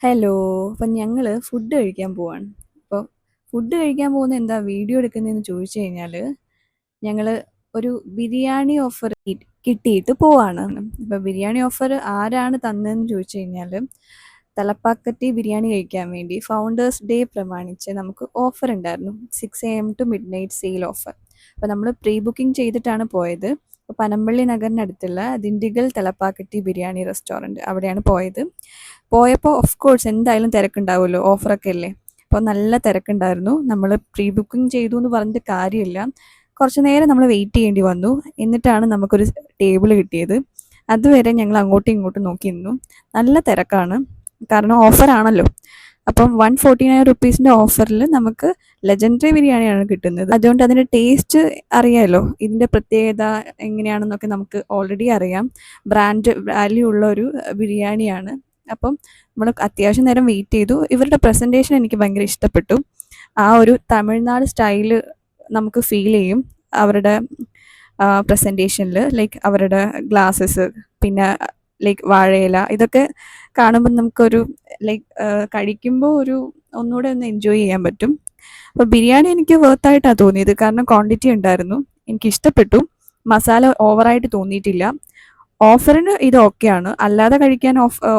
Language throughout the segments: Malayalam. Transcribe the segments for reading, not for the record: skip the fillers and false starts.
ഹലോ. അപ്പം ഞങ്ങൾ ഫുഡ് കഴിക്കാൻ പോവാണ്. അപ്പോൾ ഫുഡ് കഴിക്കാൻ പോകുന്നത് എന്താ വീഡിയോ എടുക്കുന്നതെന്ന് ചോദിച്ചു കഴിഞ്ഞാൽ ഞങ്ങൾ ഒരു ബിരിയാണി ഓഫർ കിട്ടിയിട്ട് പോവാണ്. അപ്പോൾ ബിരിയാണി ഓഫർ ആരാണ് തന്നതെന്ന് ചോദിച്ചു കഴിഞ്ഞാൽ തലപ്പാക്കട്ടി ബിരിയാണി കഴിക്കാൻ വേണ്ടി ഫൗണ്ടേഴ്സ് ഡേ പ്രമാണിച്ച് നമുക്ക് ഓഫർ ഉണ്ടായിരുന്നു. 6 AM to midnight sale offer. അപ്പോൾ നമ്മൾ പ്രീ ബുക്കിംഗ് ചെയ്തിട്ടാണ് പോയത്. അപ്പോൾ പനമ്പള്ളി നഗറിനടുത്തുള്ള ദിണ്ടിഗൽ തലപ്പാക്കട്ടി ബിരിയാണി റെസ്റ്റോറൻറ്റ് അവിടെയാണ് പോയത്. പോയപ്പോൾ ഓഫ് കോഴ്സ് എന്തായാലും തിരക്കുണ്ടാവുമല്ലോ, ഓഫറൊക്കെ അല്ലേ. അപ്പോൾ നല്ല തിരക്കുണ്ടായിരുന്നു. നമ്മൾ പ്രീ ബുക്കിംഗ് ചെയ്തു എന്ന് പറഞ്ഞിട്ട് കാര്യമില്ല. കുറച്ച് നേരം നമ്മൾ വെയിറ്റ് ചെയ്യേണ്ടി വന്നു. എന്നിട്ടാണ് നമുക്കൊരു ടേബിൾ കിട്ടിയത്. അതുവരെ ഞങ്ങൾ അങ്ങോട്ടും ഇങ്ങോട്ടും നോക്കി നിന്നു. നല്ല തിരക്കാണ്, കാരണം ഓഫറാണല്ലോ. അപ്പം 149 ഓഫറിൽ നമുക്ക് ലെജൻഡറി ബിരിയാണിയാണ് കിട്ടുന്നത്. അതുകൊണ്ട് അതിൻ്റെ ടേസ്റ്റ് അറിയാമല്ലോ, ഇതിൻ്റെ പ്രത്യേകത എങ്ങനെയാണെന്നൊക്കെ നമുക്ക് ഓൾറെഡി അറിയാം. ബ്രാൻഡ് വാല്യൂ ഉള്ള ഒരു ബിരിയാണിയാണ്. അപ്പം നമ്മൾ അത്യാവശ്യം നേരം വെയിറ്റ് ചെയ്തു. ഇവരുടെ പ്രസൻറ്റേഷൻ എനിക്ക് ഭയങ്കര ഇഷ്ടപ്പെട്ടു. ആ ഒരു തമിഴ്നാട് സ്റ്റൈല് നമുക്ക് ഫീൽ ചെയ്യും അവരുടെ പ്രസൻറ്റേഷനിൽ. ലൈക്ക് അവരുടെ ഗ്ലാസ്സസ്, പിന്നെ ലൈക്ക് വാഴയില, ഇതൊക്കെ കാണുമ്പോൾ നമുക്കൊരു ലൈക്ക് കഴിക്കുമ്പോൾ ഒന്നുകൂടെ ഒന്ന് എൻജോയ് ചെയ്യാൻ പറ്റും. അപ്പോൾ ബിരിയാണി എനിക്ക് വേർത്തായിട്ടാണ് തോന്നിയത്, കാരണം ക്വാണ്ടിറ്റി ഉണ്ടായിരുന്നു, എനിക്കിഷ്ടപ്പെട്ടു. മസാല ഓവറായിട്ട് തോന്നിയിട്ടില്ല. ഓഫറിന് ഇത് ഓക്കെയാണ്. അല്ലാതെ കഴിക്കാൻ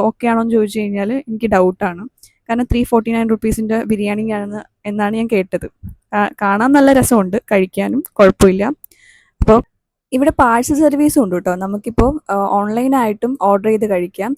ഓക്കെ ആണോ എന്ന് ചോദിച്ചു കഴിഞ്ഞാൽ എനിക്ക് ഡൗട്ടാണ്. കാരണം 349 ബിരിയാണിയാണ് എന്നാണ് ഞാൻ കേട്ടത്. കാണാൻ നല്ല രസമുണ്ട്, കഴിക്കാനും കുഴപ്പമില്ല. അപ്പോൾ ഇവിടെ പാഴ്സൽ സർവീസും ഉണ്ട് കേട്ടോ. നമുക്കിപ്പോൾ ഓൺലൈനായിട്ടും ഓർഡർ ചെയ്ത് കഴിക്കാം.